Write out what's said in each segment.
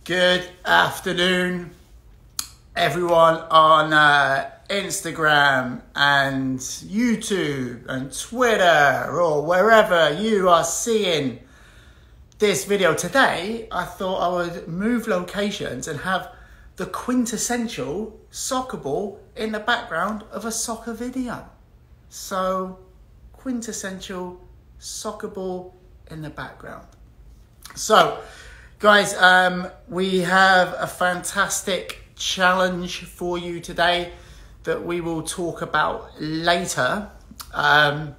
Good afternoon, everyone on Instagram and YouTube and Twitter or wherever you are seeing this video. Today, I thought I would move locations and have the quintessential soccer ball in the background of a soccer video. So, quintessential soccer ball in the background. So, guys, we have a fantastic challenge for you today that we will talk about later. Hola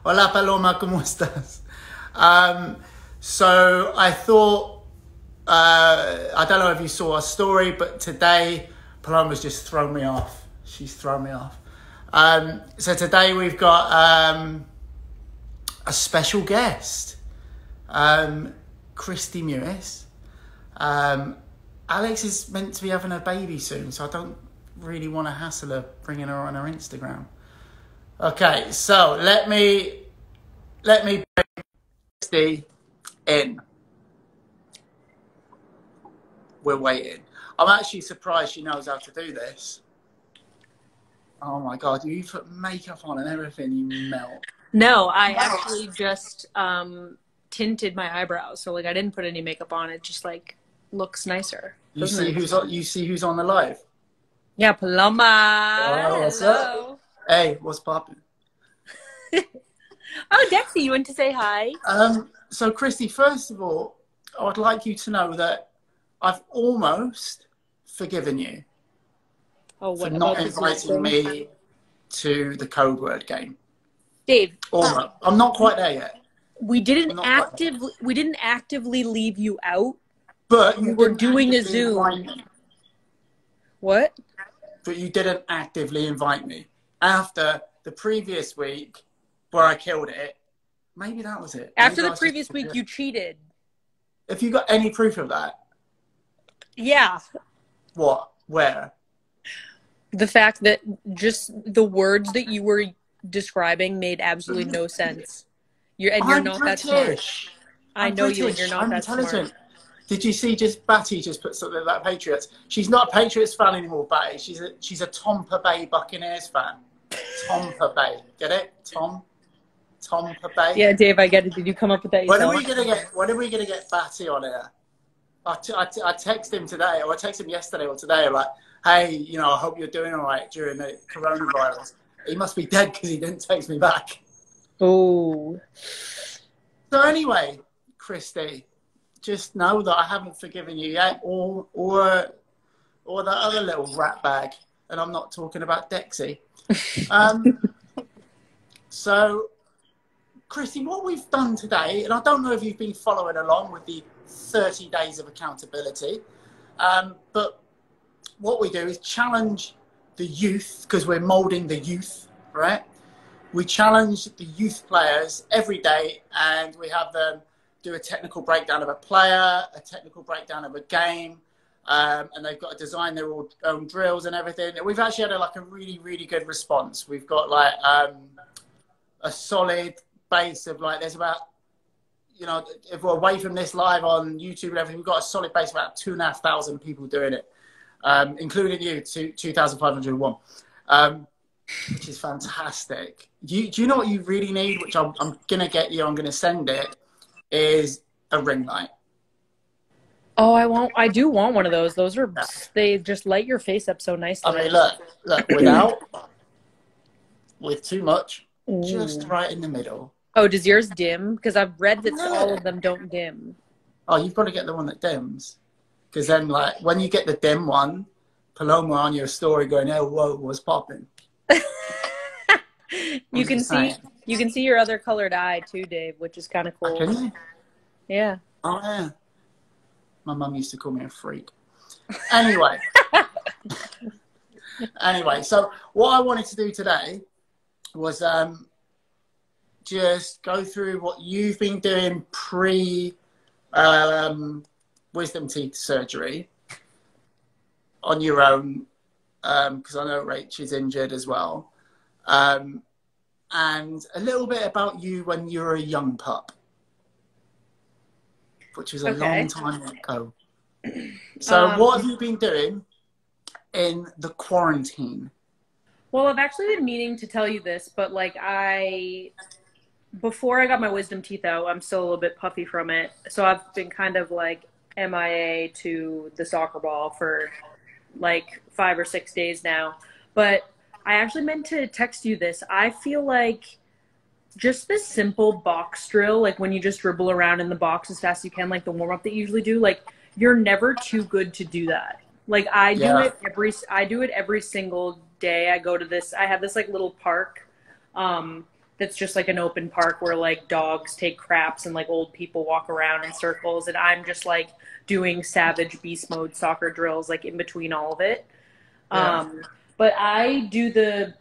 Paloma, ¿cómo estás? So I thought, I don't know if you saw our story, but today Paloma's just thrown me off. She's thrown me off. So today we've got a special guest. Kristie Mewis. Alex is meant to be having a baby soon, so I don't really want to hassle her bringing her on her Instagram. Okay, so let me bring Kristie in. We're waiting. I'm actually surprised she knows how to do this. Oh my God, you put makeup on and everything, you melt. No, I actually just tinted my eyebrows, so like I didn't put any makeup on. It just like looks nicer. You see who's on the live? Yeah, Paloma. Oh, what's up? Hey, what's poppin'? Oh, Dexy, you want to say hi? So Kristie, first of all, I would like you to know that I've almost forgiven you for not inviting me to the code word game. Dave, almost. I'm not quite there yet. We didn't actively leave you out. But you were doing a Zoom. What? But you didn't actively invite me. After the previous week where I killed it, maybe that was it. After the previous week, you cheated. Have you got any proof of that? Yeah. What? Where? The fact that just the words that you were describing made absolutely no sense. You're not that smart. I know you, and you're not that smart. Did you see Batty just put something about Patriots? She's not a Patriots fan anymore, Batty. She's a Tampa Bay Buccaneers fan. Tampa Bay. Get it? Tampa Bay. Yeah, Dave, I get it. Did you come up with that yourself? When are we gonna get Batty on here? I texted him today, or I texted him yesterday or today, like, hey, I hope you're doing all right during the coronavirus. He must be dead because he didn't text me back. Oh. So anyway, Kristie, just know that I haven't forgiven you yet, or that other little rat bag, and I'm not talking about Dexy. So, Kristie, what we've done today, and I don't know if you've been following along with the 30 days of accountability, but what we do is challenge the youth, because we're moulding the youth, right? We challenge the youth players every day, and we have them do a technical breakdown of a player, a technical breakdown of a game, and they've got to design their own drills and everything. And we've actually had a really, really good response. We've got like a solid base of like, there's about, if we're away from this live on YouTube and everything, we've got a solid base of about 2,500 people doing it. Including you, 2,501, which is fantastic. Do you know what you really need, which I'm going to get you, I'm going to send it, is a ring light. Oh, I do want one of those. Those are, they just light your face up so nicely. I mean, look, with too much, just right in the middle. Oh, does yours dim? Because I've read that all of them don't dim. Oh, you've got to get the one that dims. Because then, like, when you get the dim one, Paloma on your story going, "Oh, whoa, what's popping?" You can see your other colored eye too, Dave, which is kind of cool. Can you? Yeah. Oh yeah. My mum used to call me a freak. Anyway, so what I wanted to do today was just go through what you've been doing pre wisdom teeth surgery on your own, because I know Rach is injured as well, and a little bit about you when you were a young pup. which was a long time ago. So what have you been doing in the quarantine? Well, I've actually been meaning to tell you this, but like before I got my wisdom teeth out, I'm still a little bit puffy from it. So I've been kind of like MIA to the soccer ball for like 5 or 6 days now. But I actually meant to text you this. I feel like just this simple box drill, like when you just dribble around in the box as fast as you can, like the warm up that you usually do, like you're never too good to do that. Like I do it every single day. I go to this, I have this like little park, that's just like an open park where like dogs take craps and like old people walk around in circles. And I'm just like doing savage beast mode soccer drills, like in between all of it. Yeah. But I do the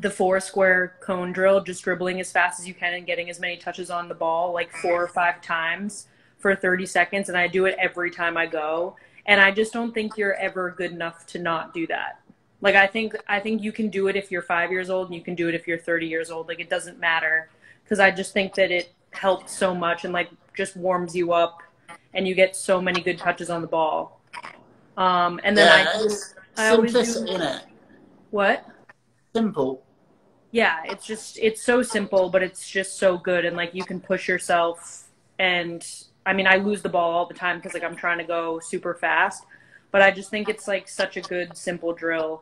4 square cone drill, just dribbling as fast as you can and getting as many touches on the ball, like 4 or 5 times for 30 seconds. And I do it every time I go. And I just don't think you're ever good enough to not do that. Like, I think you can do it if you're 5 years old, and you can do it if you're 30 years old. Like, it doesn't matter. Because I just think that it helps so much and, like, just warms you up. And you get so many good touches on the ball. And then I always do... Simplicity, innit? What? Simple. Yeah, it's so simple, but it's just so good. And, like, you can push yourself. And, I mean, I lose the ball all the time because, like, I'm trying to go super fast. But I just think it's, like, such a good, simple drill.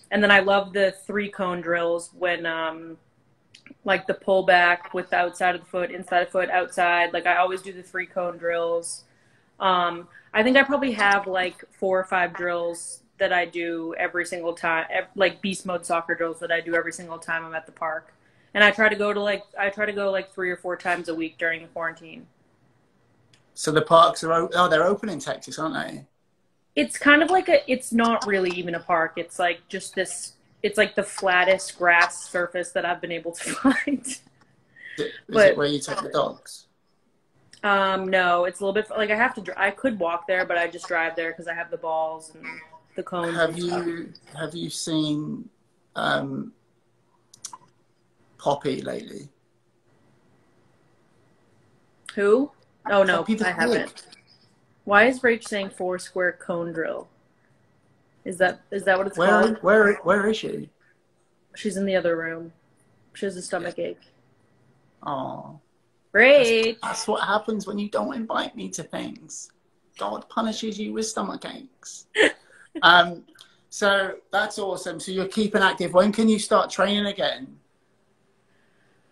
And then I love the 3 cone drills when, like, the pullback with the outside of the foot, inside of the foot, outside. Like, I always do the 3 cone drills. I think I probably have, like, 4 or 5 drills that I do every single time, like, beast mode soccer drills that I do every single time I'm at the park. And I try to go, like, 3 or 4 times a week during the quarantine. So the parks are they're open in Texas, aren't they? It's kind of like it's not really even a park. It's like just this, it's like the flattest grass surface that I've been able to find. Is it where you take the dogs? No, it's a little bit, like I could walk there, but I just drive there because I have the balls and the cones. Have you seen Poppy lately? Who? Oh no, Poppy the I haven't. Why is Rach saying 4 square cone drill? Is that what it's called? Where is she? She's in the other room. She has a stomach ache. Oh. Rach! That's what happens when you don't invite me to things. God punishes you with stomach aches. So that's awesome. So you're keeping active. When can you start training again?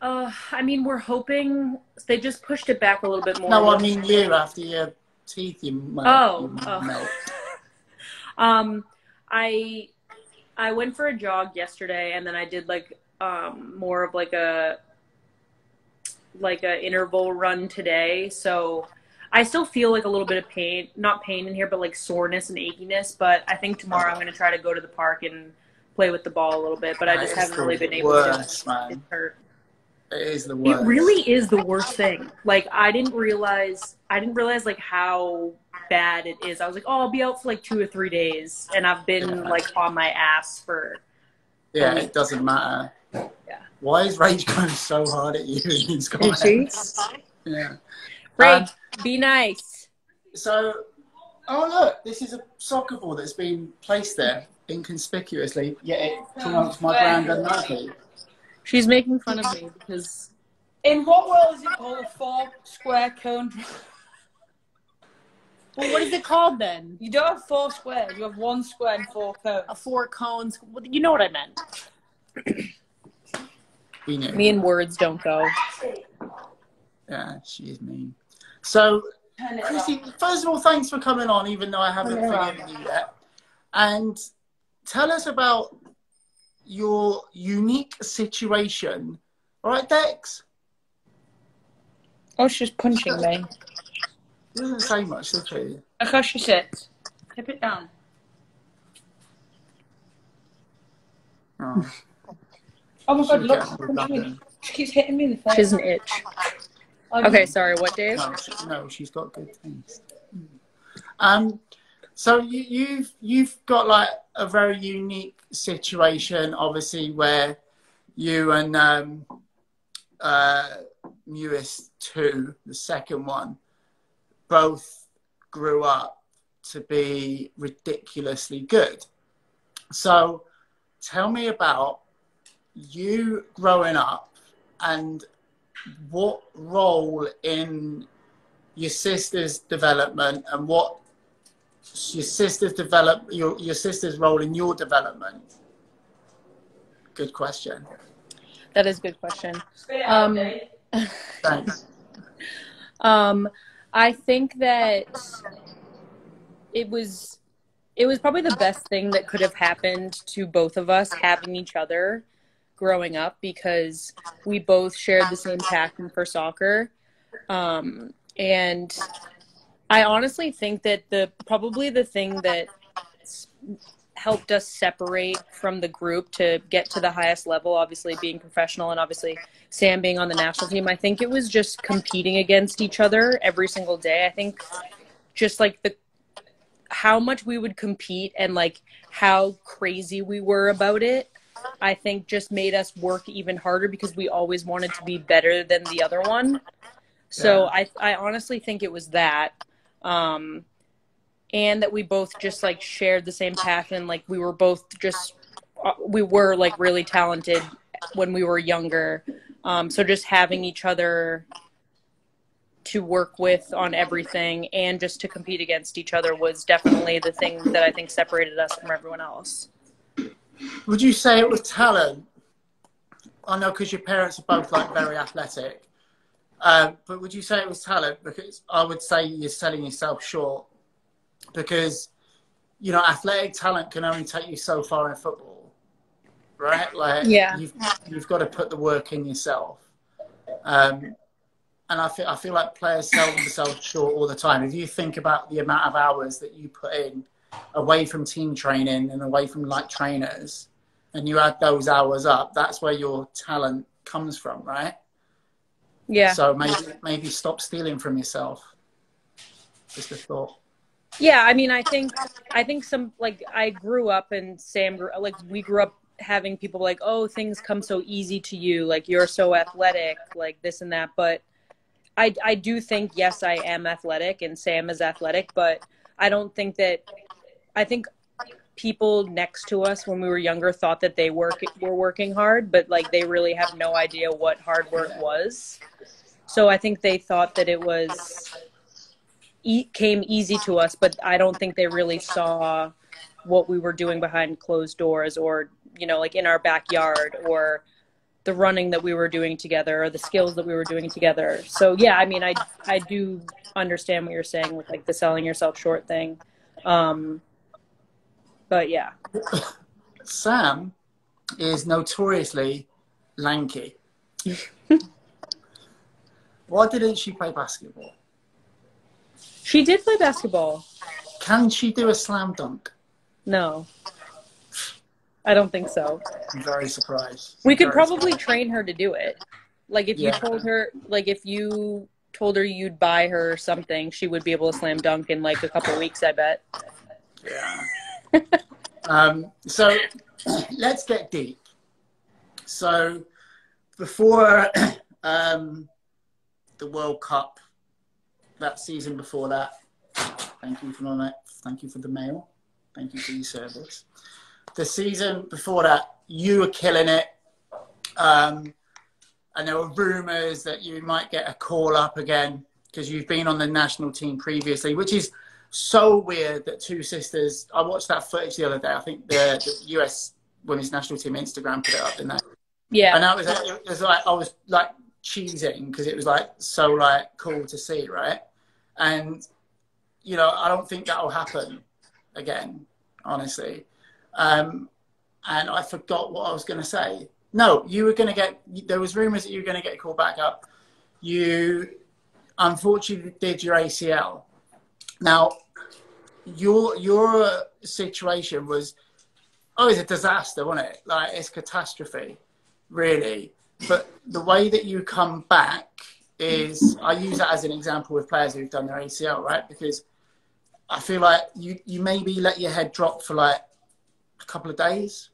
I mean, we're hoping they just pushed it back a little bit more. No, I mean you after your teeth you melt. I went for a jog yesterday, and then I did like more of like a interval run today. So I still feel like a little bit of pain, not pain in here, but like soreness and achiness. But I think tomorrow I'm going to try to go to the park and play with the ball a little bit. But I just haven't really been able to. It's hurt. It is the worst. It really is the worst thing. Like I didn't realize like how bad it is. I was like, oh, I'll be out for like 2 or 3 days, and I've been like on my ass for. Yeah, it doesn't matter. Yeah. Why is Rach going so hard at you in these comments? Is she? Yeah. Rach, be nice. So, oh look, this is a soccer ball that's been placed there inconspicuously, yet it promotes my brand unlikely. She's making fun of me because... In what world is it called a 4 square cone? Well, what is it called then? You don't have 4 squares. You have 1 square and 4 cones. 4 cones. You know what I meant. We knew. Me and words don't go. Yeah, she is mean. So, Kristie, first of all, thanks for coming on, even though I haven't forgiven you yet. And tell us about your unique situation. All right, Dex? Oh, she's punching me. She doesn't say much, does she? Look how she sits. Tip it down. Oh, Oh my god, look. She keeps hitting me in the face. She has an itch. Okay, sorry, what, Dave? No, she's got good taste. So you've got like a very unique situation, obviously, where you and Mewis 2, the second one, both grew up to be ridiculously good. So tell me about you growing up and what role in your sister's development and what your sister's your sister's role in your development. Good question. That is a good question. Thanks. I think that it was probably the best thing that could have happened to both of us having each other growing up, because we both shared the same passion for soccer. And I honestly think that probably the thing that helped us separate from the group to get to the highest level, obviously being professional and obviously Sam being on the national team, I think it was just competing against each other every single day. I think just like how much we would compete and like how crazy we were about it, I think just made us work even harder because we always wanted to be better than the other one. So yeah. I honestly think it was that. And that we both just like shared the same passion. Like we were both we were like really talented when we were younger. So just having each other to work with on everything and just to compete against each other was definitely the thing that I think separated us from everyone else. Would you say it was talent? I know because your parents are both like very athletic. But would you say it was talent? Because I would say you're selling yourself short. Because, you know, athletic talent can only take you so far in football, right? Like, yeah. you've got to put the work in yourself. And I feel like players sell themselves short all the time. If you think about the amount of hours that you put in away from team training and away from like trainers, and you add those hours up, that's where your talent comes from, right? Yeah. So maybe stop stealing from yourself. Just a thought. Yeah, I mean, I think some, like, I grew up and Sam we grew up having people like, oh, things come so easy to you, like you're so athletic, like this and that. But I do think, yes, I am athletic and Sam is athletic, but I don't think I think people next to us when we were younger thought that they were working hard, but like they really have no idea what hard work was. So I think they thought that it came easy to us, but I don't think they really saw what we were doing behind closed doors, or, you know, like in our backyard, or the running that we were doing together, or the skills that we were doing together. So yeah, I mean, I do understand what you're saying with like the selling yourself short thing. But yeah. Sam is notoriously lanky. Why didn't she play basketball? She did play basketball. Can she do a slam dunk? No. I don't think so. I'm very surprised. We could probably train her to do it. Like if you told her you'd buy her something, she would be able to slam dunk in like a couple weeks, I bet. Yeah. So let's get deep. So before the World Cup, that season before that, thank you for the mail. Thank you for your service. The season before that, you were killing it. And there were rumours that you might get a call up again because you've been on the national team previously, which is so weird that two sisters. I watched that footage the other day. I think the US women's national team Instagram put it up, didn't they? Yeah. And it was like I was like cheesing because it was like so like cool to see, right? And you know, I don't think that will happen again, honestly. And I forgot what I was going to say. No, you were going to get. There was rumours that you were going to get called back up. You unfortunately did your ACL. Now, your situation was it's a disaster, wasn't it? Like it's catastrophe, really. But the way that you come back is, I use that as an example with players who've done their ACL, right? Because I feel like you maybe let your head drop for like a couple of days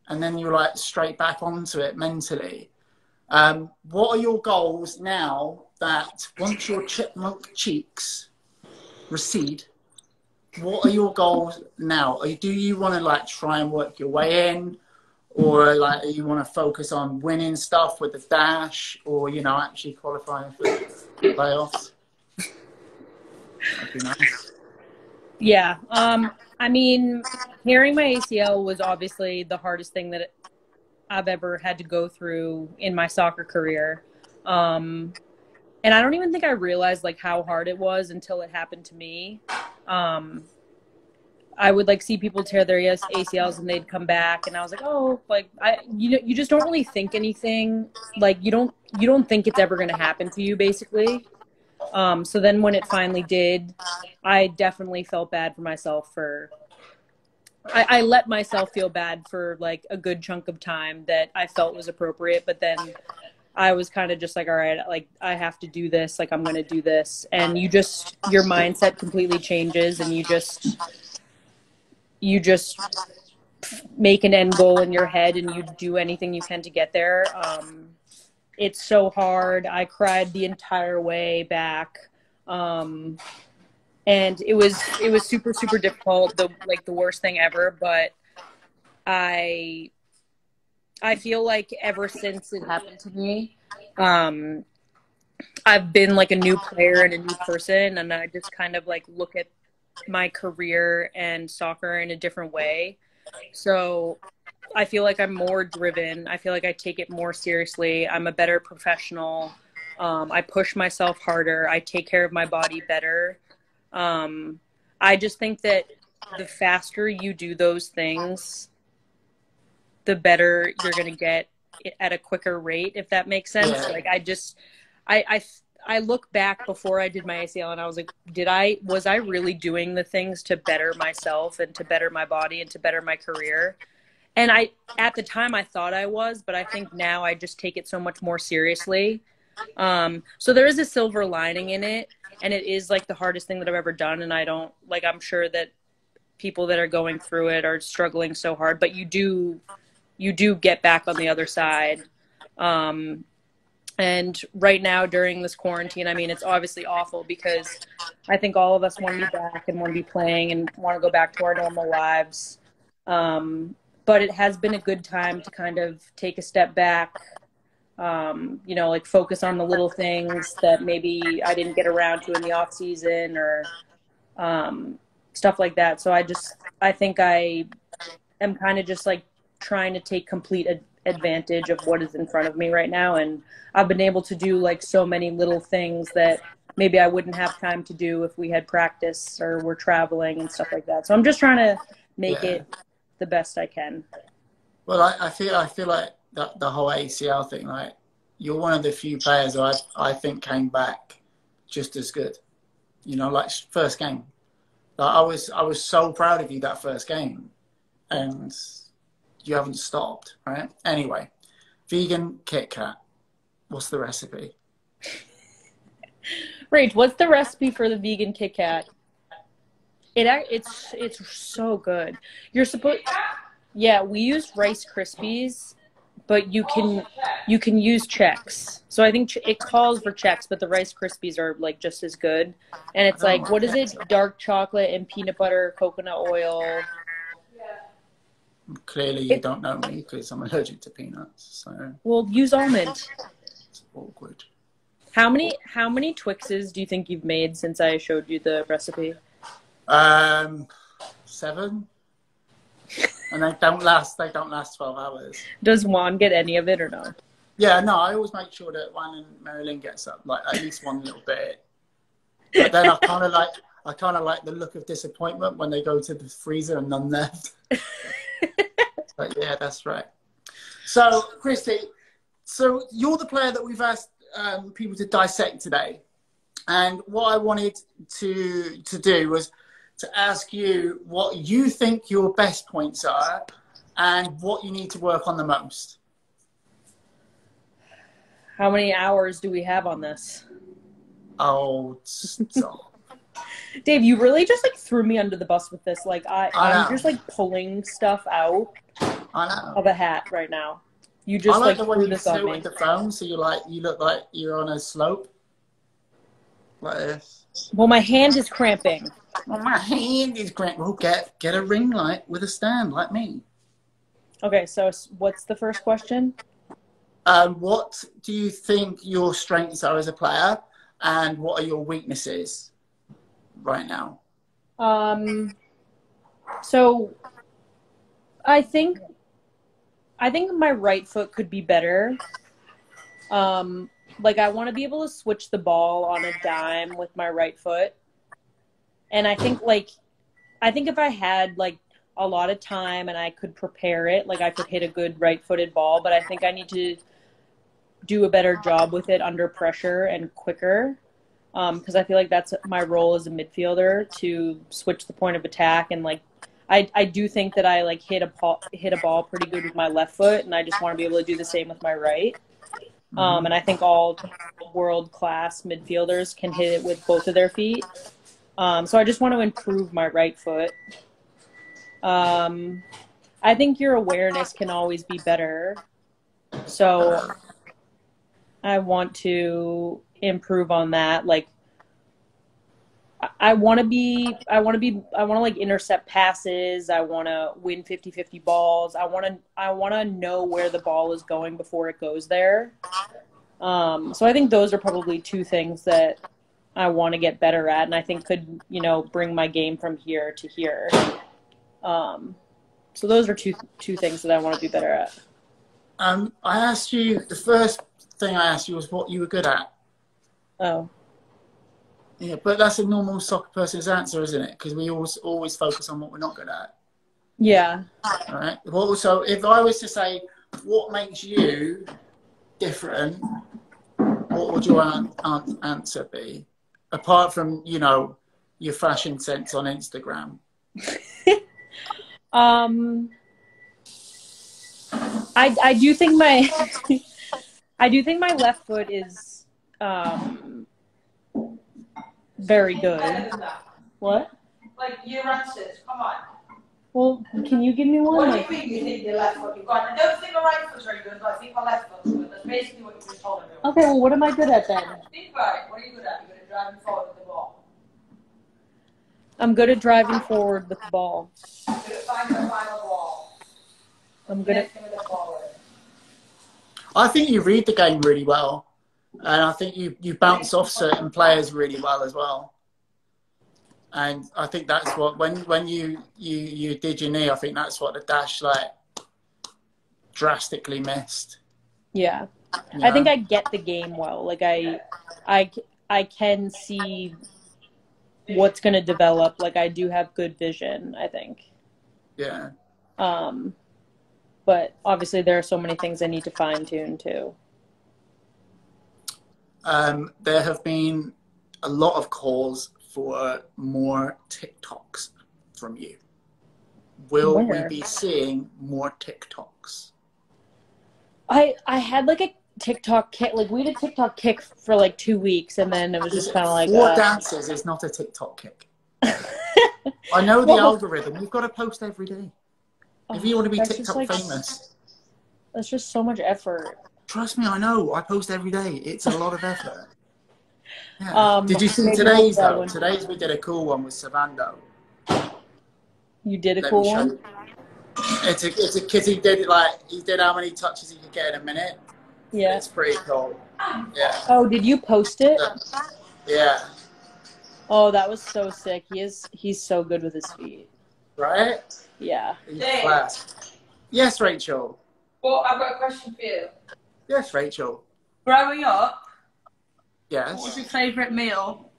and then you're like straight back onto it mentally. What are your goals now that once your chipmunk cheeks recede, what are your goals now? Do you want to like try and work your way in, or like you want to focus on winning stuff with the dash, or you know actually qualifying for playoffs? That'd be nice. Yeah. I mean, tearing my ACL was obviously the hardest thing that I've ever had to go through in my soccer career. And I don't even think I realized like how hard it was until it happened to me. I would like see people tear their ACLs and they'd come back, and I was like, oh, like you just don't really think anything. Like you don't think it's ever going to happen to you, basically. So then when it finally did, I definitely felt bad for myself I let myself feel bad for like a good chunk of time that I felt was appropriate, but then I was kind of just like, all right, like I have to do this, like I'm going to do this. And your mindset completely changes, and you just make an end goal in your head and you do anything you can to get there. It's so hard. I cried the entire way back. And it was super, super difficult. The worst thing ever, but I feel like ever since it happened to me, I've been like a new player and a new person. And I just kind of like look at my career and soccer in a different way. So I feel like I'm more driven. I feel like I take it more seriously. I'm a better professional. I push myself harder. I take care of my body better. I just think that the faster you do those things, the better you're going to get at a quicker rate, if that makes sense. Yeah. Like I look back before I did my ACL and I was like, was I really doing the things to better myself and to better my body and to better my career? And at the time I thought I was, but I think now I just take it so much more seriously. So there is a silver lining in it, and it is like the hardest thing that I've ever done. And I'm sure that people that are going through it are struggling so hard, but you do get back on the other side. And right now during this quarantine, I mean, it's obviously awful because I think all of us want to be back and want to be playing and want to go back to our normal lives. But it has been a good time to kind of take a step back, like focus on the little things that maybe I didn't get around to in the off season or stuff like that. So I think I am kind of just like trying to take complete advantage of what is in front of me right now, and I've been able to do like so many little things that maybe I wouldn't have time to do if we had practice or we're traveling and stuff like that. So I'm just trying to make it the best I can. Well, I feel like the whole ACL thing, like you're one of the few players who I think came back just as good. Like first game. Like I was so proud of you that first game, and you haven't stopped, right? Anyway, vegan Kit Kat. What's the recipe? Rach, what's the recipe for the vegan Kit Kat? It's so good. Yeah, we use Rice Krispies, but you can use Chex. So I think it calls for Chex, but the Rice Krispies are like just as good. And it's like, what is it? Dark chocolate and peanut butter, coconut oil. Clearly you don't know me because I'm allergic to peanuts. So well, use almond. It's awkward. How many Twixes do you think you've made since I showed you the recipe? 7. And they don't last 12 hours. Does Juan get any of it or no? Yeah, no, I always make sure that Juan and Marilyn gets up like at least one little bit. But then I kind of like the look of disappointment when they go to the freezer and none left. But yeah, that's right. So, Kristie, you're the player that we've asked people to dissect today. And what I wanted to do was to ask you what you think your best points are and what you need to work on the most. How many hours do we have on this? Oh, stop. Dave, you really just like threw me under the bus with this. Like I'm just like pulling stuff out of a hat right now. You just I like the way threw you this sit on me with the phone, so you look like you're on a slope. like this. Well, my hand is cramping. Oh, my hand is cramping. Well, get a ring light with a stand like me. Okay, so what's the first question? What do you think your strengths are as a player, and what are your weaknesses right now? So I think my right foot could be better. Like I want to be able to switch the ball on a dime with my right foot. And I think if I had like a lot of time and I could prepare it, like I could hit a good right-footed ball, but I think I need to do a better job with it under pressure and quicker. Because I feel like that's my role as a midfielder, to switch the point of attack. And like I do think that I like hit a ball pretty good with my left foot, and I just want to be able to do the same with my right. And I think all world-class midfielders can hit it with both of their feet. So I just want to improve my right foot. I think your awareness can always be better. So I want to improve on that. Like I want to like intercept passes. I want to win 50-50 balls. I want to know where the ball is going before it goes there. So I think those are probably two things that I want to get better at, and I think could, bring my game from here to here. So those are two things that I want to be better at. I asked you, the first thing I asked you was what you were good at. Oh. Yeah, but that's a normal soccer person's answer, isn't it? Because we always focus on what we're not good at. Yeah. All right. Well, so if I was to say, what makes you different, what would your answer be? Apart from, your fashion sense on Instagram. I do think my left foot is very good. What? Like your answers, come on. Well, can you give me one? What do you mean you think your left foot? I don't think my right foot's very good, but I think my left foot's good. That's basically what you just told me. Okay, well, what am I good at then? Think about it. What are you good at? You're good at driving forward with the ball. I'm good at driving forward with the ball. Good at finding the final ball. I'm good at... I think you read the game really well. And I think you bounce off certain players really well as well. And I think that's what, when you did your knee, I think that's what the dash drastically missed. Yeah. I think I get the game well. Like I can see what's going to develop. Like I do have good vision, I think. Yeah. But obviously there are so many things I need to fine tune too. There have been a lot of calls for more TikToks from you. Will we be seeing more TikToks? I had like a TikTok kick. Like we did a TikTok kick for like 2 weeks, and then it was just kind of like 4 dances is not a TikTok kick. I know the algorithm. You've got to post every day if you want to be TikTok famous. That's just so much effort. Trust me, I know. I post every day. It's a lot of effort. Yeah. Did you see today's though? Today's we did a cool one with Savando. You did a cool one? It's a kid. He did how many touches he could get in a minute. Yeah. It's pretty cool. Yeah. Oh, did you post it? Yeah. Oh, that was so sick. He's so good with his feet. Right? Yeah. Yes, Rachel. Well, I've got a question for you. Yes, Rachel. Growing up, yes. What was your favourite meal?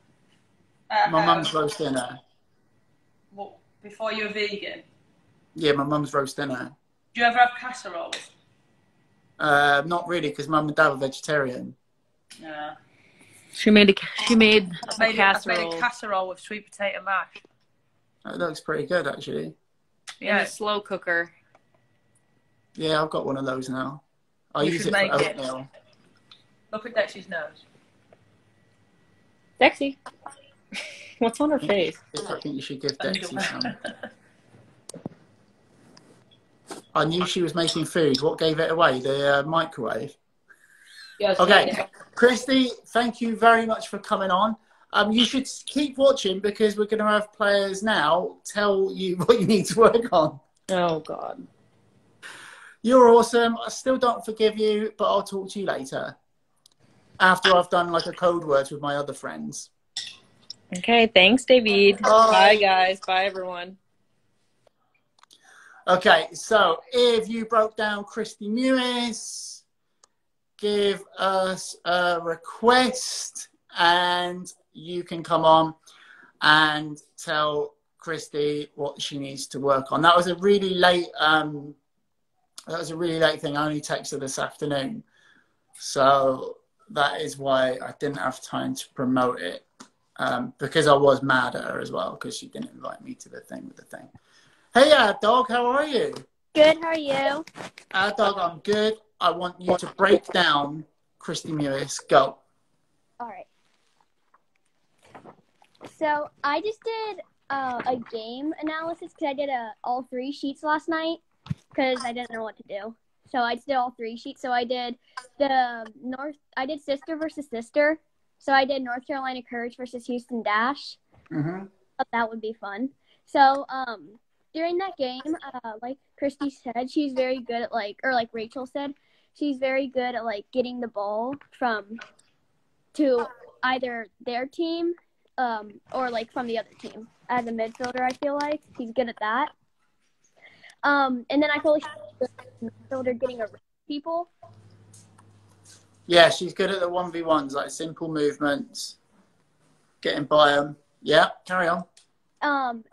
My mum's roast dinner. Well, before you were vegan? Yeah, my mum's roast dinner. Do you ever have casseroles? Not really, because mum and dad were vegetarian. Yeah. She made a casserole. I made a casserole with sweet potato mash. That looks pretty good, actually. Yeah, in a slow cooker. Yeah, I've got one of those now. I use it for oatmeal. Look at Dexy's nose. Dexy. What's on her face? I think you should give Dexy some. I knew she was making food. What gave it away? The microwave? Yes, okay. Kristie, thank you very much for coming on. You should keep watching because we're going to have players now tell you what you need to work on. Oh, God. You're awesome. I still don't forgive you, but I'll talk to you later. After I've done like a code words with my other friends. Okay, thanks, David. Bye, guys. Bye, everyone. Okay, so if you broke down Kristie Mewis, give us a request and you can come on and tell Kristie what she needs to work on. That was a really late thing. I only texted this afternoon. So that is why I didn't have time to promote it. Because I was mad at her as well because she didn't invite me to the thing with the thing. Hey, dog, how are you? Good, how are you? Dog, I'm good. I want you to break down Kristie Mewis. Go. All right. So I just did a game analysis because I did all 3 sheets last night because I didn't know what to do. So I just did all 3 sheets. So I did I did sister versus sister. So I did North Carolina Courage versus Houston Dash. Mm-hmm. Thought that would be fun. So during that game, like Kristie said, she's very good at like Rachel said, she's very good at like getting the ball to either their team or like from the other team. As a midfielder, I feel like he's good at that. And then I feel like she's good at midfielder getting around people. Yeah, she's good at the 1v1s, like simple movements, getting by them. Yeah, carry on. And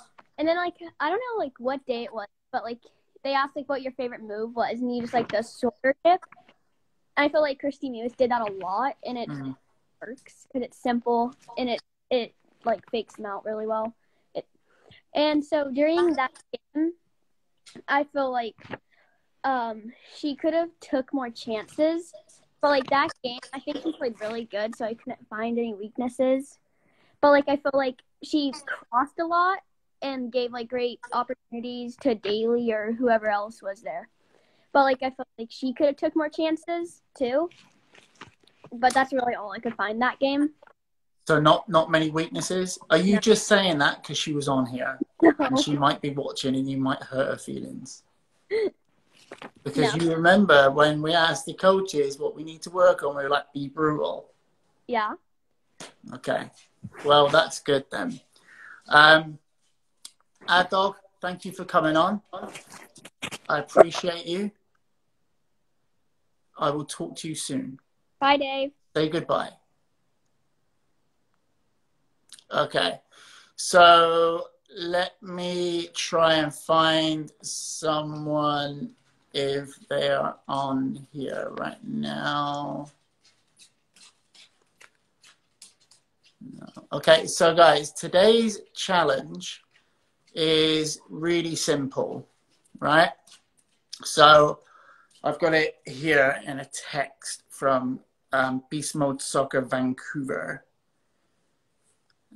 then like I don't know like what day it was, but like they asked like what your favorite move was, and you just like the shoulder dip. And I feel like Kristie Mewis did that a lot, and it works because it's simple and it like fakes them out really well. And so during that game, I feel like she could have took more chances. But like that game, I think she played really good, so I couldn't find any weaknesses. But like I feel like she crossed a lot and gave like great opportunities to Daly or whoever else was there. But like I felt like she could have took more chances too. But that's really all I could find that game. So not many weaknesses. Are you just saying that because she was on here and she might be watching and you might hurt her feelings? Because you remember when we asked the coaches what we need to work on, we were like, be brutal. Yeah. Okay. Well, that's good then. Dog, thank you for coming on. I appreciate you. I will talk to you soon. Bye, Dave. Say goodbye. Okay. So let me try and find someone if they are on here right now. No. Okay, so guys, today's challenge is really simple, right? So I've got it here in a text from Beast Mode Soccer Vancouver.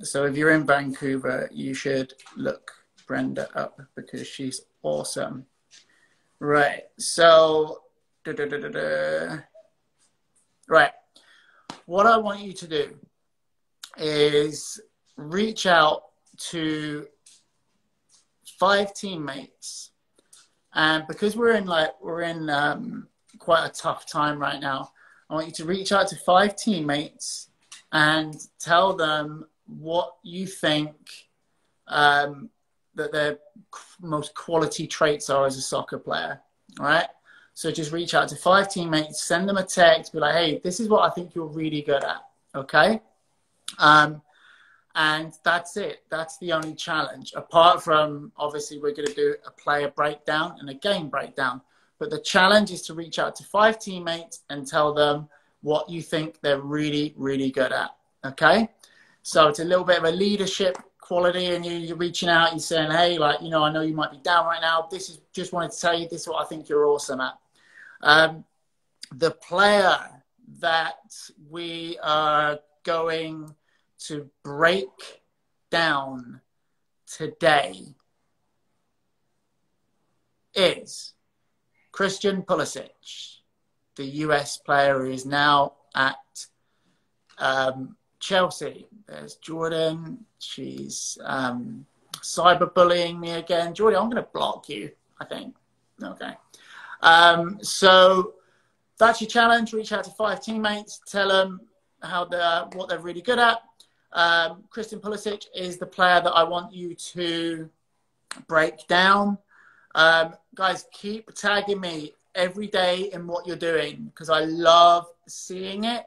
So if you're in Vancouver, you should look Brenda up because she's awesome. Right, so, right, what I want you to do is reach out to 5 teammates, and because we're in quite a tough time right now, I want you to reach out to 5 teammates and tell them what you think that their most quality traits are as a soccer player, all right? So just reach out to 5 teammates, send them a text, be like, hey, this is what I think you're really good at, okay? And that's it. That's the only challenge. Apart from, obviously, we're going to do a player breakdown and a game breakdown. But the challenge is to reach out to 5 teammates and tell them what you think they're really, really good at, okay? So it's a little bit of a leadership quality, and you're reaching out, you're saying, hey, like, you know, I know you might be down right now. This is just wanted to tell you, this is what I think you're awesome at. The player that we are going to break down today is Christian Pulisic, the US player who is now at Chelsea. There's Jordan. She's cyberbullying me again. Jordan, I'm going to block you, I think. Okay. So that's your challenge. Reach out to 5 teammates. Tell them what they're really good at. Kristie Pulisic is the player that I want you to break down. Guys, keep tagging me every day in what you're doing because I love seeing it.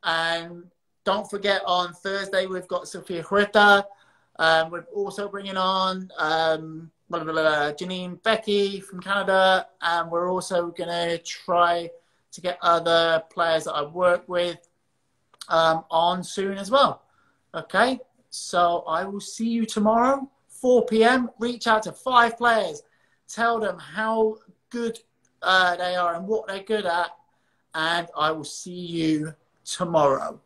And don't forget, on Thursday, we've got Sofia Huerta. We're also bringing on Janine Becky from Canada. And we're also going to try to get other players that I work with on soon as well. Okay, so I will see you tomorrow, 4 p.m. Reach out to 5 players. Tell them how good they are and what they're good at. And I will see you tomorrow.